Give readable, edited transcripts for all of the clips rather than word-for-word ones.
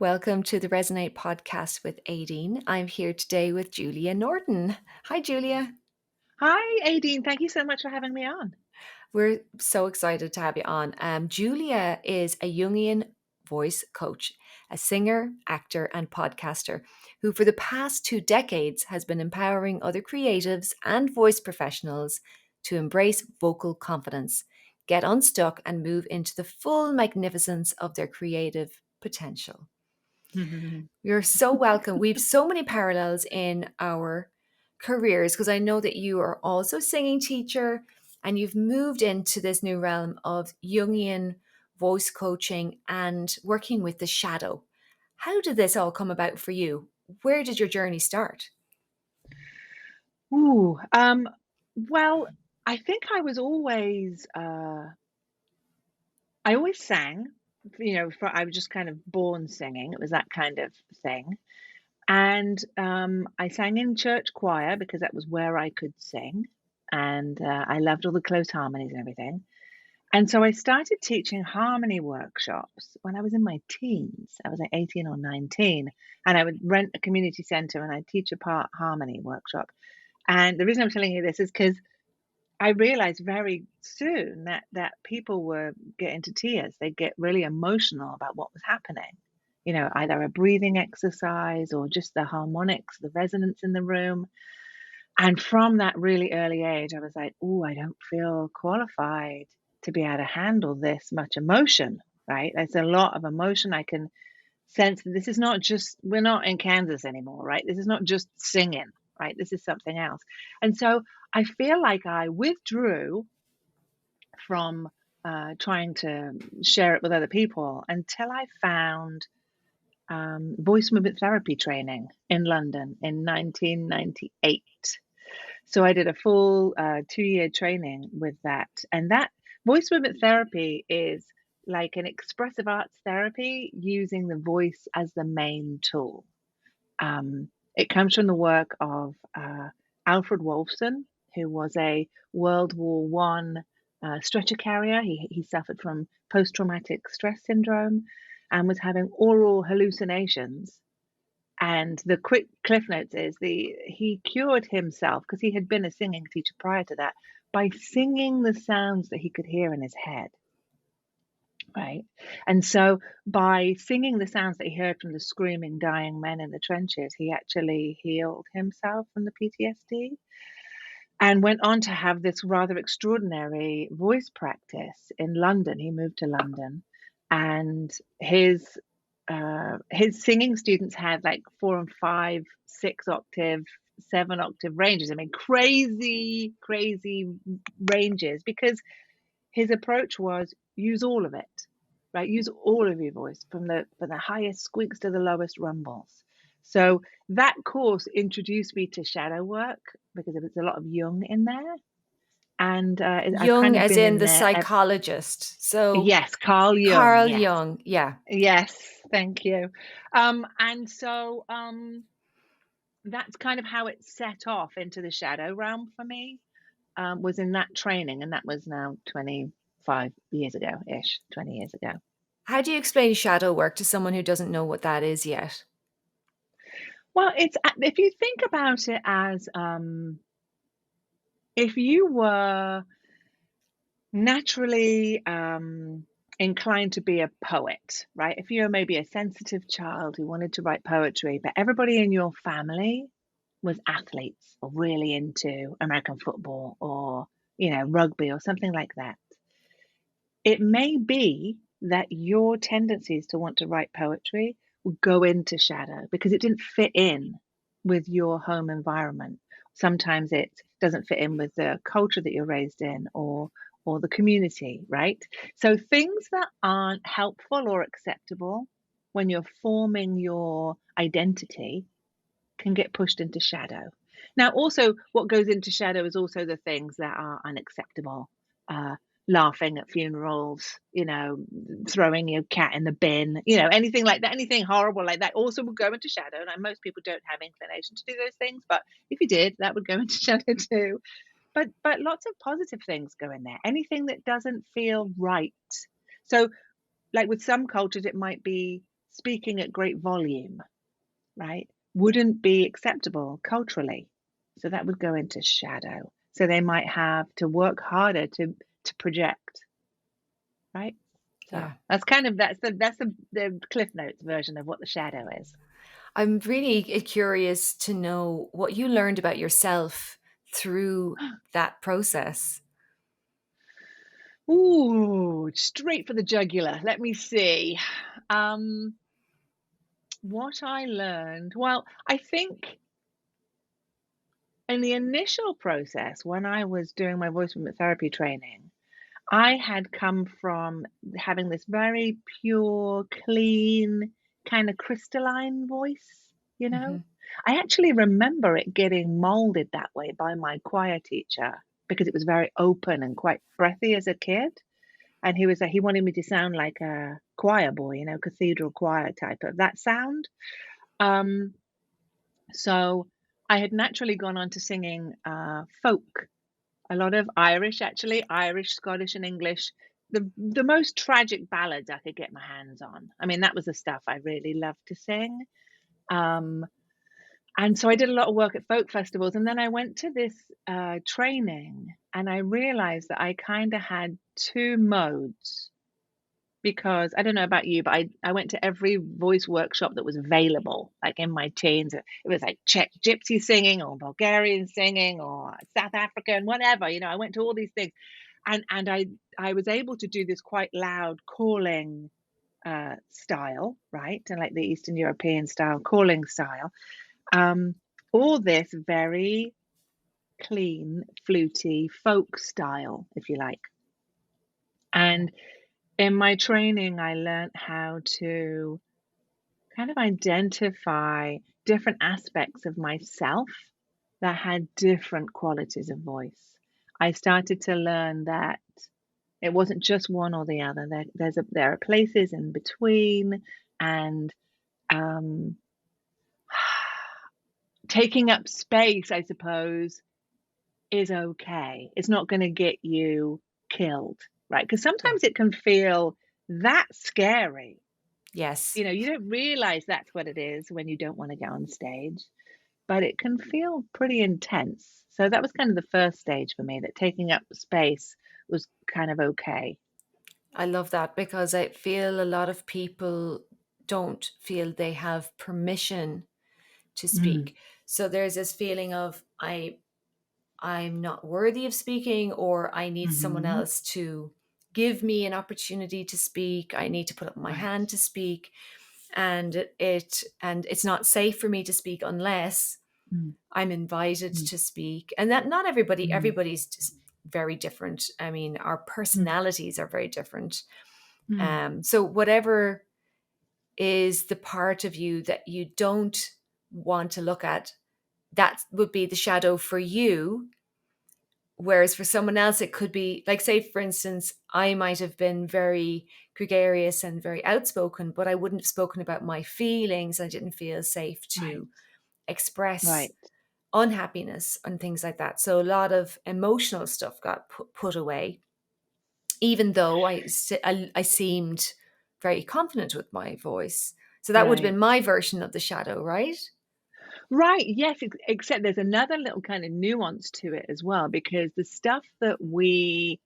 Welcome to the Resonate podcast with Aideen. I'm here today with Julia Norton. Hi, Julia. Hi, Aideen. Thank you so much for having me on. We're so excited to have you on. Julia is a Jungian voice coach, a singer, actor, and podcaster who, for the past 2 decades, has been empowering other creatives and voice professionals to embrace vocal confidence, get unstuck, and move into the full magnificence of their creative potential. You're so welcome. We've so many parallels in our careers because I know that you are also a singing teacher and you've moved into this new realm of Jungian voice coaching and working with the shadow. How did this all come about for you? Where did your journey start? Ooh, well, I think I always sang, I was just kind of born singing. It was that kind of thing. And I sang in church choir because that was where I could sing. And I loved all the close harmonies and everything. And so I started teaching harmony workshops when I was in my teens. I was like 18 or 19. And I would rent a community center and I'd teach a part harmony workshop. And the reason I'm telling you this is because I realized very soon that people were getting to tears. They'd get really emotional about what was happening. Either a breathing exercise or just the harmonics, the resonance in the room. And from that really early age, I was like, oh, I don't feel qualified to be able to handle this much emotion, right? There's a lot of emotion. I can sense that this is not just, we're not in Kansas anymore, right? This is not just singing, right? This is something else. And so I feel like I withdrew from trying to share it with other people until I found voice movement therapy training in London in 1998. So I did a full 2-year training with that. And that voice movement therapy is like an expressive arts therapy using the voice as the main tool. It comes from the work of Alfred Wolfson, who was a World War One stretcher carrier. He suffered from post-traumatic stress syndrome and was having oral hallucinations. And the quick cliff notes is he cured himself because he had been a singing teacher prior to that by singing the sounds that he could hear in his head. Right. And so by singing the sounds that he heard from the screaming, dying men in the trenches, he actually healed himself from the PTSD and went on to have this rather extraordinary voice practice in London. He moved to London and his singing students had like 4 and 5, 6 octave, 7 octave ranges. I mean, crazy, crazy ranges because his approach was use all of it, right? Use all of your voice from the highest squeaks to the lowest rumbles. So that course introduced me to shadow work because there was a lot of Jung in there. And I've Jung, kind of as been in in the there. psychologist. So, Yes, Carl Jung. Carl Yes. Jung, yeah. Yes. Thank you. And so that's kind of how it set off into the shadow realm for me, was in that training. And that was now 25 years ago ish, 20 years ago. How do you explain shadow work to someone who doesn't know what that is yet? Well, it's if you think about it as if you were naturally inclined to be a poet, right? If you're maybe a sensitive child who wanted to write poetry, but everybody in your family was athletes or really into American football or, rugby or something like that. It may be that your tendencies to want to write poetry will go into shadow because it didn't fit in with your home environment. Sometimes it doesn't fit in with the culture that you're raised in or the community, right? So things that aren't helpful or acceptable when you're forming your identity can get pushed into shadow. Now, also, what goes into shadow is also the things that are unacceptable. Laughing at funerals, throwing your cat in the bin, anything like that, anything horrible like that also would go into shadow. And most people don't have inclination to do those things, but if you did, that would go into shadow too. But lots of positive things go in there. Anything that doesn't feel right. So, like with some cultures, it might be speaking at great volume, right, wouldn't be acceptable culturally. So that would go into shadow. So they might have to work harder to project, right? So Yeah. that's the Cliff Notes version of what the shadow is. I'm really curious to know what you learned about yourself through that process. Ooh, straight for the jugular. Let me see. Um, what I learned, well, I think in the initial process when I was doing my voice movement therapy training, I had come from having this very pure, clean, kind of crystalline voice, you know? Hmm. I actually remember it getting molded that way by my choir teacher because it was very open and quite breathy as a kid. And he wanted me to sound like a choir boy, cathedral choir type of that sound. Um, so I had naturally gone on to singing folk, a lot of Irish, actually, Irish, Scottish, and English. The most tragic ballads I could get my hands on. I mean, that was the stuff I really loved to sing. Um, and so I did a lot of work at folk festivals, and then I went to this training, and I realized that I kind of had two modes because I don't know about you, but I went to every voice workshop that was available, like in my teens. It was like Czech gypsy singing or Bulgarian singing or South African, whatever. I went to all these things, and I was able to do this quite loud calling style, right, and like the Eastern European style calling style. Um, all this very clean, fluty folk style, if you like, and in my training, I learned how to kind of identify different aspects of myself that had different qualities of voice. I started to learn that it wasn't just one or the other. There are places in between, and um, taking up space, I suppose, is okay. It's not going to get you killed, right? Because Yeah. sometimes it can feel that scary. Yes. You don't realize that's what it is when you don't want to get on stage, but it can feel pretty intense. So that was kind of the first stage for me, that taking up space was kind of okay. I love that because I feel a lot of people don't feel they have permission to Mm, speak. So there's this feeling of I'm not worthy of speaking, or I need someone hmm. else to give me an opportunity to speak. I need to put up my Right. hand to speak, and it's not safe for me to speak unless Mm, I'm invited mm, to speak. And that not mm, everybody's just very different. I mean, our mm, personalities are very different. mm. So whatever is the part of you that you don't want to look at, that would be the shadow for you. Whereas for someone else, it could be like, say, for instance, I might have been very gregarious and very outspoken, but I wouldn't have spoken about my feelings. I didn't feel safe Right. to express Right. unhappiness and things like that. So a lot of emotional stuff got put away, even though I seemed very confident with my voice. So that would have Right. been my version of the shadow, right? Right. Yes. Except there's another little kind of nuance to it as well, because the stuff that we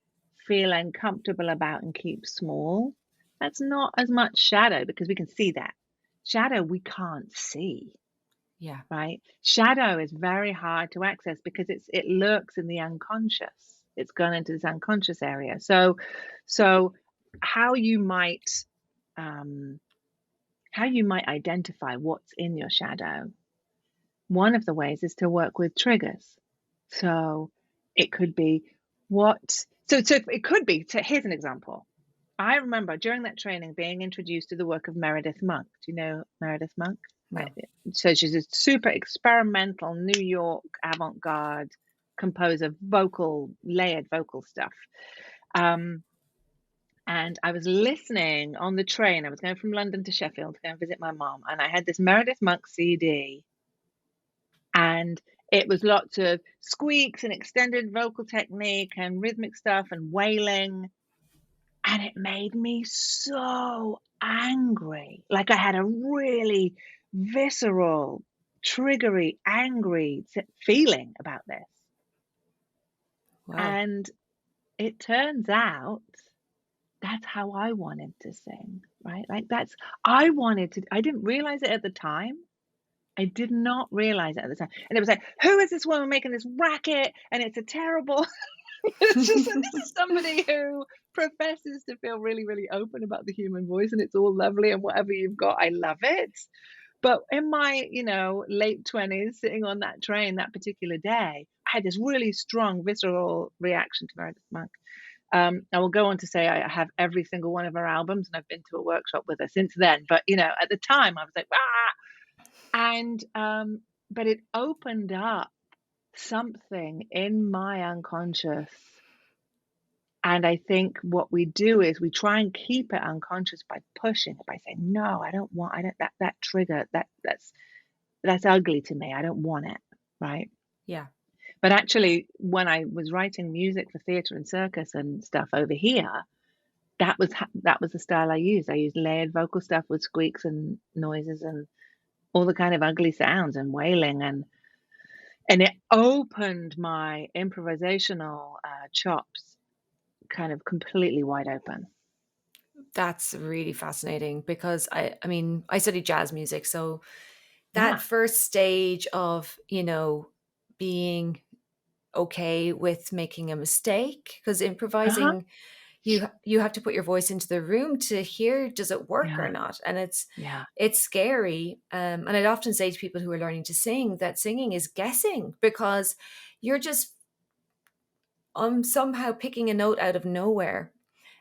feel uncomfortable about and keep small, that's not as much shadow because we can see that. Shadow we can't see, Yeah. right? Shadow is very hard to access because it lurks in the unconscious. It's gone into this unconscious area. So how you might um, how you might identify what's in your shadow, one of the ways is to work with triggers. So it could be so it could be, so here's an example. I remember during that training being introduced to the work of Meredith Monk. Do you know Meredith Monk? No. So she's a super experimental New York avant-garde composer, layered vocal stuff. Um, and I was listening on the train. I was going from London to Sheffield to go and visit my mom, and I had this Meredith Monk CD, and it was lots of squeaks and extended vocal technique and rhythmic stuff and wailing. And it made me so angry. Like I had a really visceral, triggery, angry feeling about this. Wow. And it turns out that's how I wanted to sing, right? Like I didn't realize it at the time. I did not realize it at the time. And it was like, who is this woman making this racket? And it's a terrible, it's just, and this is somebody who professes to feel really, really open about the human voice and it's all lovely and whatever you've got, I love it. But in my, late 20s, sitting on that train that particular day, I had this really strong visceral reaction to Meredith Monk. I will go on to say I have every single one of her albums, and I've been to a workshop with her since then. But at the time, I was like, ah, and but it opened up something in my unconscious. And I think what we do is we try and keep it unconscious by pushing it, by saying, no, I don't, that trigger, that's ugly to me. I don't want it. Right. Yeah. But actually, when I was writing music for theatre and circus and stuff over here, that was the style I used. I used layered vocal stuff with squeaks and noises and all the kind of ugly sounds and wailing, and it opened my improvisational chops kind of completely wide open. That's really fascinating because I mean, I studied jazz music. So that Yeah. first stage of, being okay with making a mistake, because Uh-huh. improvising, you have to put your voice into the room to hear, does it work or Yeah. not? And Yeah. it's scary. And I'd often say to people who are learning to sing that singing is guessing, because you're just somehow picking a note out of nowhere.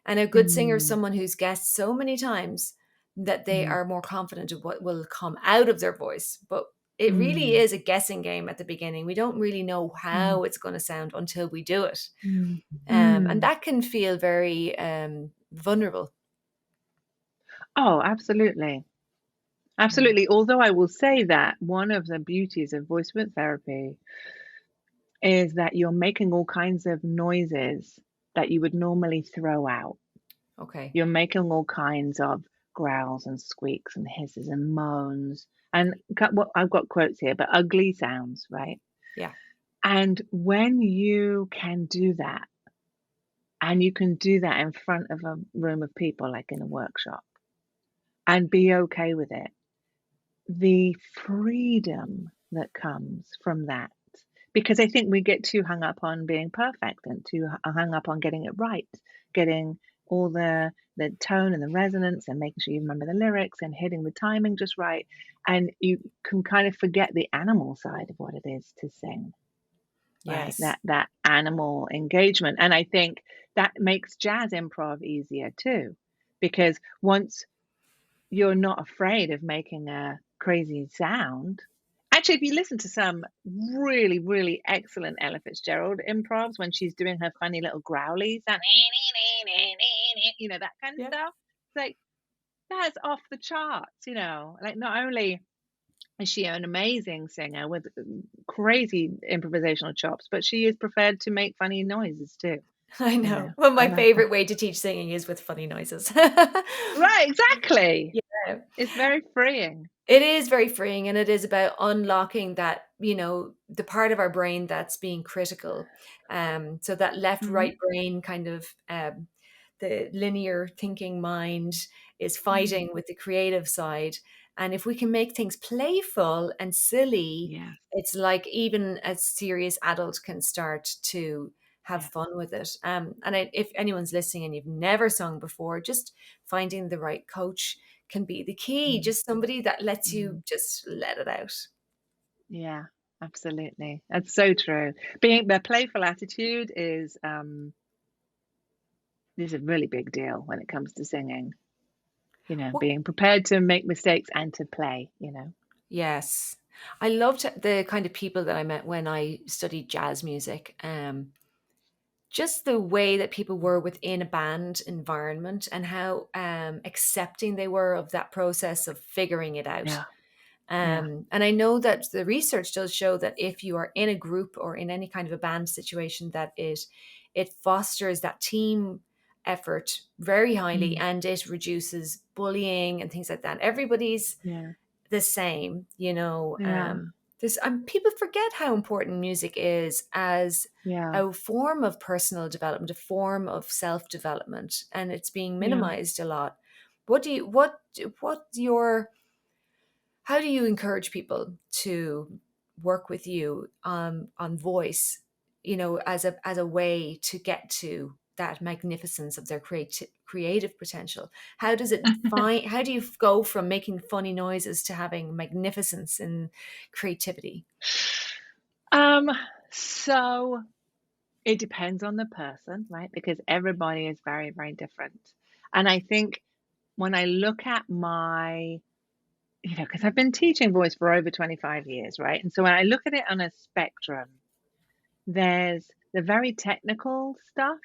And a good singer is Mm, someone who's guessed so many times that they mhm, are more confident of what will come out of their voice. But it really mm, is a guessing game at the beginning. We don't really know mm, how it's going to sound until we do it. mm, And mm. that can feel very vulnerable. Oh, absolutely. Mm. Absolutely. Although I will say that one of the beauties of voice work therapy is that you're making all kinds of noises that you would normally throw out. Okay. You're making all kinds of growls and squeaks and hisses and moans and what I've got quotes here, but ugly sounds, right? Yeah. And when you can do that, and you can do that in front of a room of people, like in a workshop, and be okay with it, the freedom that comes from that. Because I think we get too hung up on being perfect and too hung up on getting it right, getting all the tone and the resonance and making sure you remember the lyrics and hitting the timing just right. And you can kind of forget the animal side of what it is to sing, right? Yes. That animal engagement. And I think that makes jazz improv easier too, because once you're not afraid of making a crazy sound. Actually, if you listen to some really, really excellent Ella Fitzgerald improvs when she's doing her funny little growly sound, that kind of Yeah. stuff, it's like that's off the charts, Like not only is she an amazing singer with crazy improvisational chops, but she is prepared to make funny noises too, I you know. know. Well, my And I thought, favorite way to teach singing is with funny noises. right, exactly. Yeah. It's very freeing. It is very freeing, and it is about unlocking that, the part of our brain that's being critical. So that left Mhm. right brain kind of, the linear thinking mind is Mm. fighting with the creative side. And if we can make things playful and silly, Yeah. it's like even a serious adult can start to have Yeah. fun with it. And if anyone's listening and you've never sung before, just finding the right coach can be the key. Mm, Just somebody that lets you mm. just let it out. Yeah, absolutely. That's so true. Being the playful attitude is a really big deal when it comes to singing. What Being prepared to make mistakes and to play. Yes. I loved the kind of people that I met when I studied jazz music. Just the way that people were within a band environment and how accepting they were of that process of figuring it out. Yeah, yeah. And I know that the research does show that if you are in a group or in any kind of a band situation, that it fosters that team effort very highly, and it reduces bullying and things like that. Everybody's Yeah. the same, you know. Yeah. There's people forget how important music is as Yeah. a form of personal development, a form of self-development, and it's being Yeah. minimized a lot. What your how do you encourage people to work with you on voice, you know, as a way to get to that magnificence of their creative potential? How does it find? How do you go from making funny noises to having magnificence in creativity? Um, so it depends on the person, right? Because everybody is very, very different. And I think when I look at my, because I've been teaching voice for over 25 years, right? And so when I look at it on a spectrum, there's the very technical stuff.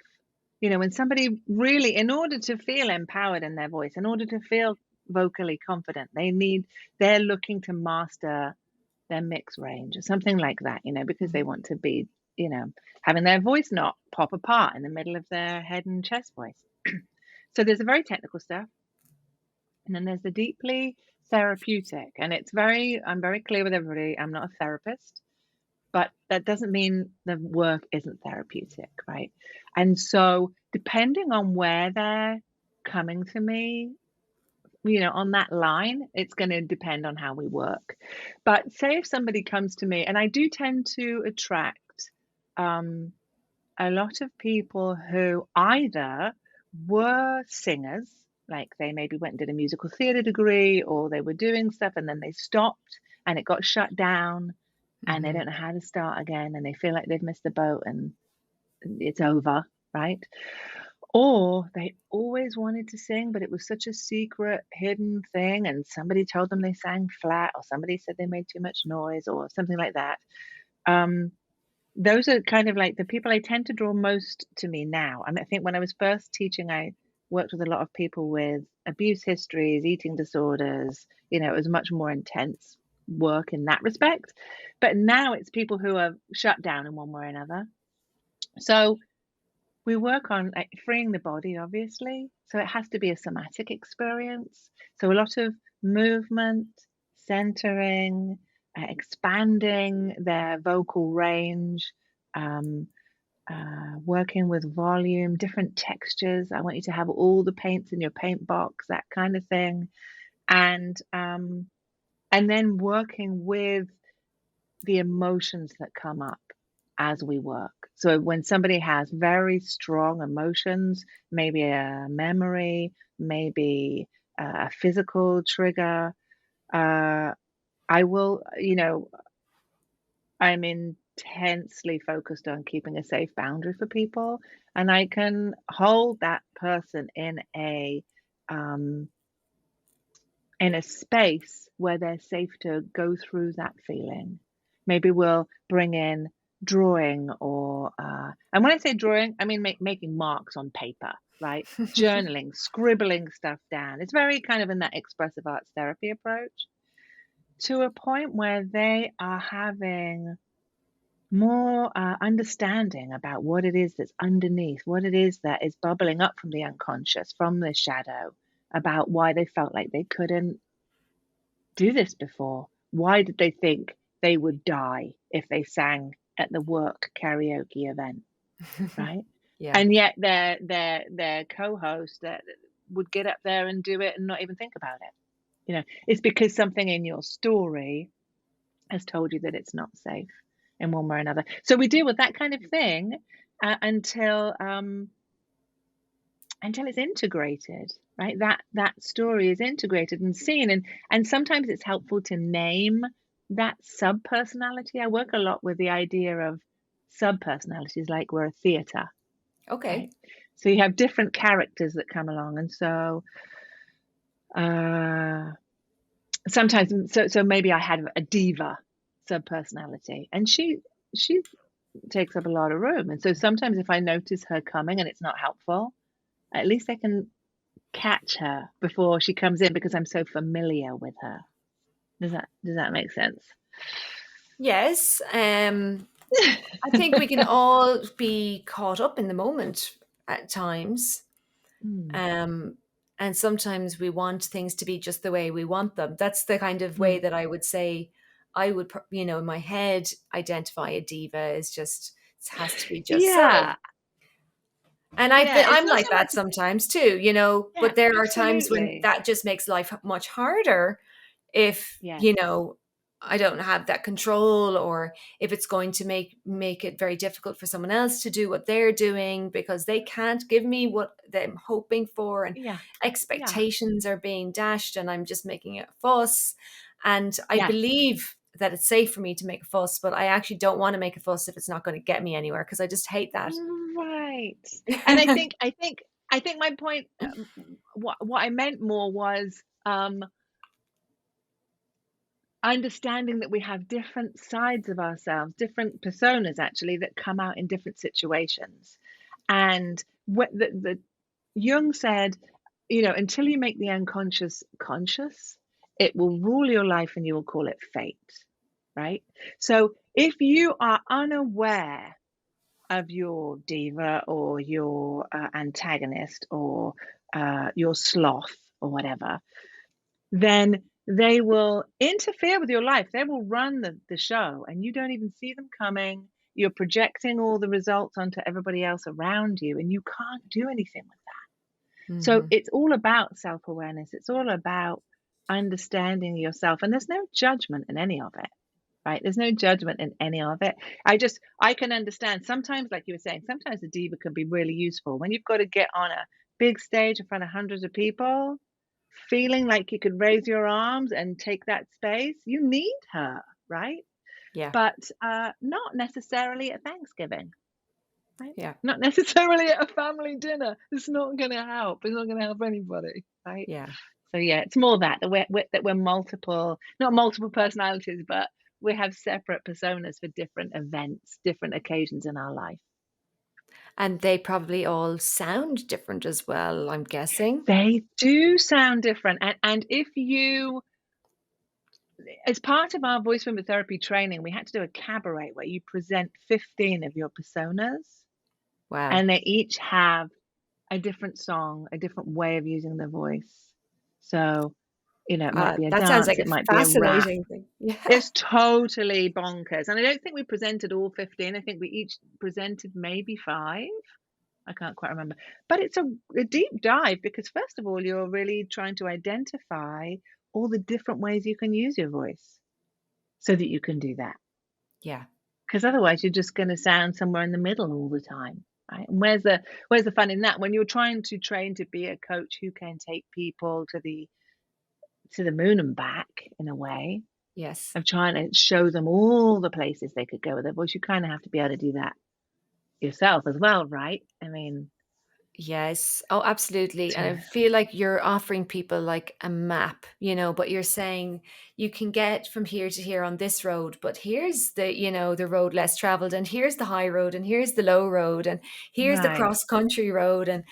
When somebody really, in order to feel empowered in their voice, in order to feel vocally confident, they're looking to master their mix range or something like that, because they want to be, having their voice not pop apart in the middle of their head and chest voice. So there's the very technical stuff. And then there's the deeply therapeutic. And I'm very clear with everybody, I'm not a therapist, but that doesn't mean the work isn't therapeutic, right? And so depending on where they're coming to me, on that line, it's going to depend on how we work. But say if somebody comes to me, and I do tend to attract a lot of people who either were singers, like they maybe went and did a musical theatre degree, or they were doing stuff and then they stopped and it got shut down and they don't know how to start again and they feel like they've missed the boat and it's over, right? Or they always wanted to sing, but it was such a secret, hidden thing, and somebody told them they sang flat, or somebody said they made too much noise, or something like that. Those are kind of like the people I tend to draw most to me now. And I think when I was first teaching, I worked with a lot of people with abuse histories, eating disorders. It was much more intense work in that respect. But now it's people who are shut down in one way or another. So we work on freeing the body, obviously. So it has to be a somatic experience. So a lot of movement, centering, expanding their vocal range, working with volume, different textures. I want you to have all the paints in your paint box, that kind of thing. And then working with the emotions that come up as we work. So when somebody has very strong emotions, maybe a memory, maybe a physical trigger, I will, I'm intensely focused on keeping a safe boundary for people, and I can hold that person in a space where they're safe to go through that feeling. Maybe we'll bring in drawing and when I say drawing, I mean making marks on paper, right? Journaling, scribbling stuff down. It's very kind of in that expressive arts therapy approach, to a point where they are having more understanding about what it is that's underneath, what it is that is bubbling up from the unconscious, from the shadow, about why they felt like they couldn't do this before. Why did they think they would die if they sang at the work karaoke event, right? Yeah. And yet their co-host that would get up there and do it and not even think about it. It's because something in your story has told you that it's not safe in one way or another. So we deal with that kind of thing until it's integrated, right? That story is integrated and seen, and sometimes it's helpful to name that sub-personality. I work a lot with the idea of sub-personalities, like we're a theater. Okay. Right? So you have different characters that come along, and so sometimes, so maybe I had a diva sub-personality, and she takes up a lot of room, and so sometimes if I notice her coming and it's not helpful, at least I can catch her before she comes in because I'm so familiar with her. Does that make sense? Yes. I think we can all be caught up in the moment at times. Mm. Um, and sometimes we want things to be just the way we want them. That's the kind of way Mm. that I would say I would, in my head, identify a diva is just, it has to be just so. Yeah. And Yeah. It's I'm not like so much. that sometimes too, Yeah, but there are times when absolutely. that just makes life much harder if, Yes. I don't have that control, or if it's going to make it very difficult for someone else to do what they're doing because they can't give me what I'm hoping for, and Yeah. Yeah. expectations are being dashed and I'm just making a fuss. And I Yes. believe that it's safe for me to make a fuss, but I actually don't want to make a fuss if it's not going to get me anywhere, because I just hate that. Right. And I think my point, what I meant more was, understanding that we have different sides of ourselves, different personas actually that come out in different situations. And what the Jung said, until you make the unconscious conscious, it will rule your life and you will call it fate, right? So if you are unaware of your diva or your antagonist or your sloth or whatever, then they will interfere with your life. They will run the show and you don't even see them coming. You're projecting all the results onto everybody else around you and you can't do anything with that. So Hmm. it's all about self awareness. It's all about understanding yourself. And there's no judgment in any of it, right? There's no judgment in any of it. I can understand sometimes, like you were saying, sometimes the diva can be really useful when you've got to get on a big stage in front of hundreds of people, feeling like you could raise your arms and take that space. You need her, right? Yeah. But not necessarily at Thanksgiving, right? Yeah. Not necessarily at a family dinner. It's not going to help. It's not going to help anybody, right? Yeah. So yeah, it's more that we're multiple, not multiple personalities, but we have separate personas for different events, different occasions in our life. And they probably all sound different as well, I'm guessing. They do sound different, and if you, as part of our voice movement therapy training, we had to do a cabaret where you present 15 of your personas, Wow. and they each have a different song, a different way of using their voice. So, it might be a That sounds dance, like it a might be a rap. fascinating thing. Yeah. It's totally bonkers. And I don't think we presented all 15. I think we each presented maybe 5. I can't quite remember. But it's a deep dive because, first of all, you're really trying to identify all the different ways you can use your voice so that you can do that. Yeah. Because otherwise, you're just going to sound somewhere in the middle all the time. Right? And where's the fun in that? When you're trying to train to be a coach who can take people to the moon and back in a way, Yes. of trying to show them all the places they could go with their voice, you kind of have to be able to do that yourself as well, right? I mean, Yes. Oh, absolutely. And to I feel like you're offering people like a map, but you're saying you can get from here to here on this road, but here's the road less traveled, and here's the high road, and here's the low road, and here's the right, cross country road. And,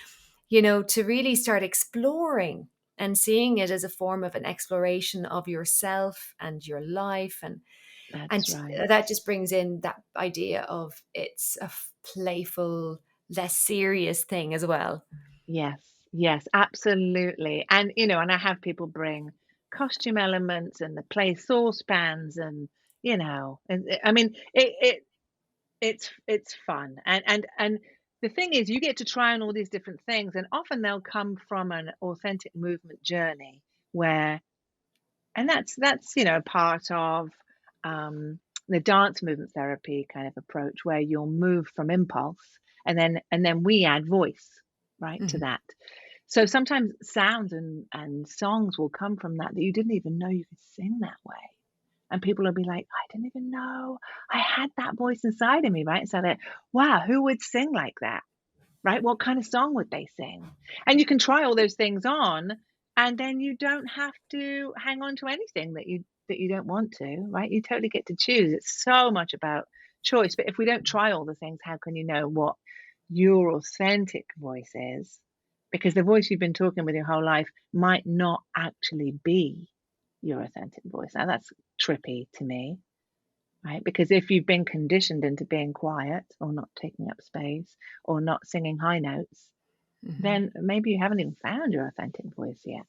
to really start exploring and seeing it as a form of an exploration of yourself and your life. And that's right. that just brings in that idea of it's a playful, less serious thing as well. Yes, yes, absolutely. And I have people bring costume elements and the play saucepans and I mean, it's fun. And the thing is, you get to try on all these different things, and often they'll come from an authentic movement journey where and that's part of um, the dance movement therapy kind of approach where you'll move from impulse and then we add voice right to Mhm. that. So sometimes sounds and songs will come from that you didn't even know you could sing that way, and people will be like, I didn't even know I had that voice inside of me, right? So that, wow, who would sing like that, right? What kind of song would they sing? And you can try all those things on, and then you don't have to hang on to anything that you don't want to, right? You totally get to choose. It's so much about choice. But if we don't try all the things, how can you know what your authentic voice is? Because the voice you've been talking with your whole life might not actually be your authentic voice. Now that's trippy to me, right? Because if you've been conditioned into being quiet or not taking up space or not singing high notes, then maybe you haven't even found your authentic voice yet.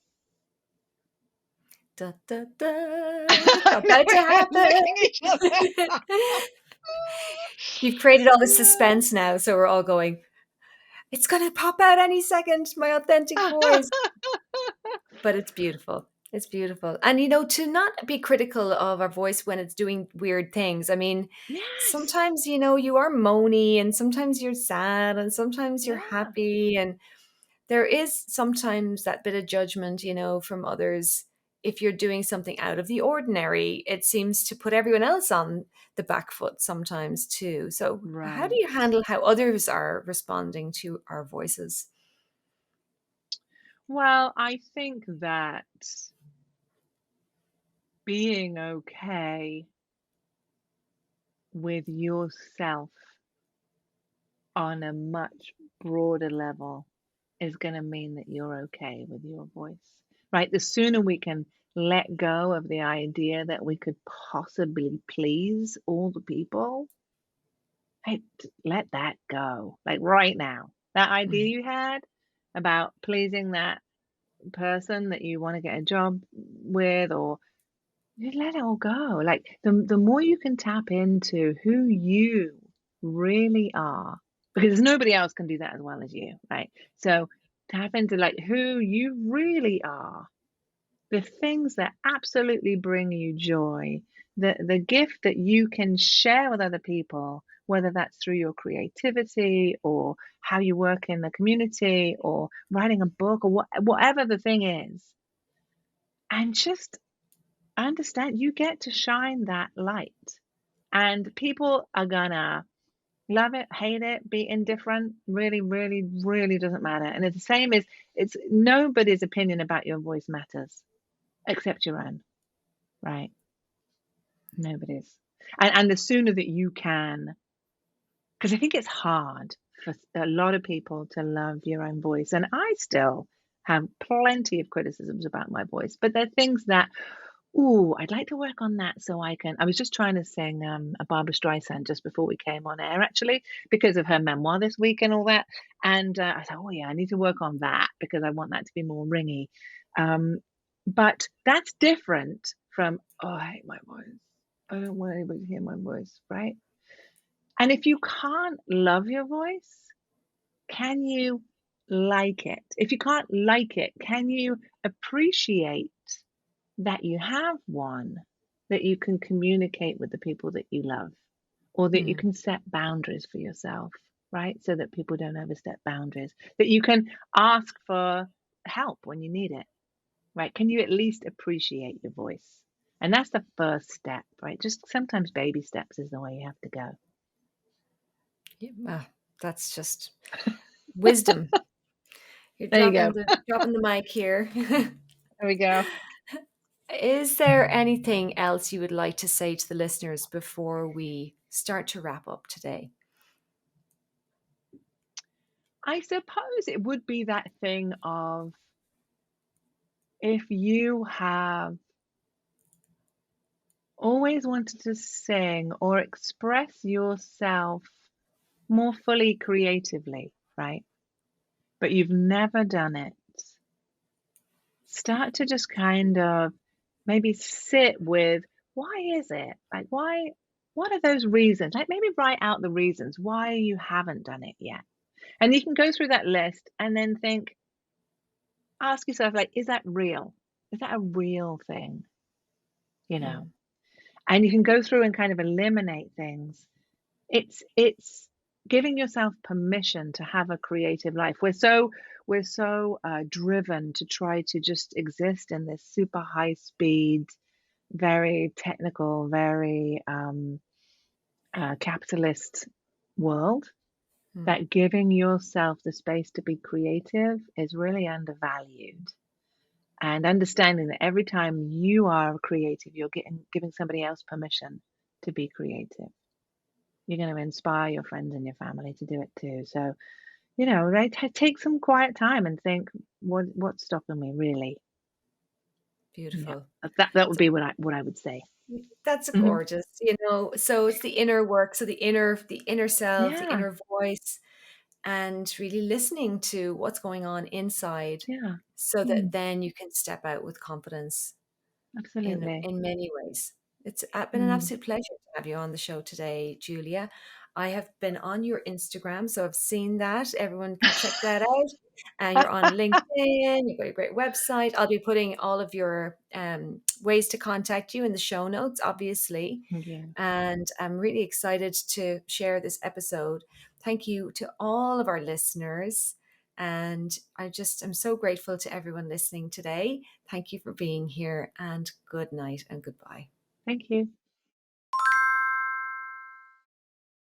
Da, da, da. It's about to Looking at each other. happen. You've created all this suspense now, so we're all going, it's going to pop out any second, my authentic voice. But it's beautiful. It's beautiful. And, to not be critical of our voice when it's doing weird things. I mean, Yes. sometimes, you are moany, and sometimes you're sad, and sometimes you're Yeah. happy. And there is sometimes that bit of judgment, from others. If you're doing something out of the ordinary, it seems to put everyone else on the back foot sometimes too. So how do Right. you handle how others are responding to our voices? Well, I think that being okay with yourself on a much broader level is going to mean that you're okay with your voice, right? The sooner we can let go of the idea that we could possibly please all the people, hey, let that go. Like right now, that idea you had about pleasing that person that you want to get a job with, or you let it all go. Like the more you can tap into who you really are, because nobody else can do that as well as you, right? So tap into like who you really are, the things that absolutely bring you joy, the gift that you can share with other people, whether that's through your creativity or how you work in the community or writing a book or whatever the thing is. And just understand you get to shine that light. And people are gonna love it, hate it, be indifferent, really, really, really doesn't matter. And it's the same as it's nobody's opinion about your voice matters except your own, right? Nobody's. And the sooner that you can, because I think it's hard for a lot of people to love your own voice. And I still have plenty of criticisms about my voice, but there are things that, ooh, I'd like to work on that so I can. I was just trying to sing a Barbara Streisand just before we came on air, actually, because of her memoir this week and all that. And I thought, oh, yeah, I need to work on that because I want that to be more ringy. But that's different from, oh, I hate my voice. I don't want anybody to hear my voice, right? And if you can't love your voice, can you like it? If you can't like it, can you appreciate that you have one that you can communicate with the people that you love, or that you Mm. can set boundaries for yourself, right? So that people don't overstep boundaries, that you can ask for help when you need it, right? Can you at least appreciate your voice? And that's the first step, right? Just sometimes baby steps is the way you have to go. Yeah, that's just wisdom. You're There you go. dropping the mic here. There we go. Is there anything else you would like to say to the listeners before we start to wrap up today? I suppose it would be that thing of if you have always wanted to sing or express yourself more fully creatively, right? But you've never done it. Start to just kind of maybe sit with why is it? Like, why? What are those reasons? Like, maybe write out the reasons why you haven't done it yet. And you can go through that list and then think, ask yourself, like, is that real? Is that a real thing? You know? Mm. And you can go through and kind of eliminate things. It's giving yourself permission to have a creative life. We're so driven to try to just exist in this super high speed, very technical, very capitalist world, Mm. that giving yourself the space to be creative is really undervalued. And understanding that every time you are creative, you're giving somebody else permission to be creative. You're going to inspire your friends and your family to do it too. So, right, take some quiet time and think, what's stopping me really? Yeah, Beautiful. that would be what I would say. That's Hmm. gorgeous. So it's the inner work, so the inner self, the Yeah, inner voice. and really listening to what's going on inside Yeah. so that Mm, then you can step out with confidence absolutely. in many ways. It's been an Mm. absolute pleasure to have you on the show today, Julia. I have been on your Instagram, so I've seen that. Everyone can check that out. And you're on LinkedIn. You've got a great website. I'll be putting all of your ways to contact you in the show notes, obviously. Yeah. And I'm really excited to share this episode. Thank you to all of our listeners. And I'm so grateful to everyone listening today. Thank you for being here, and good night and goodbye. Thank you.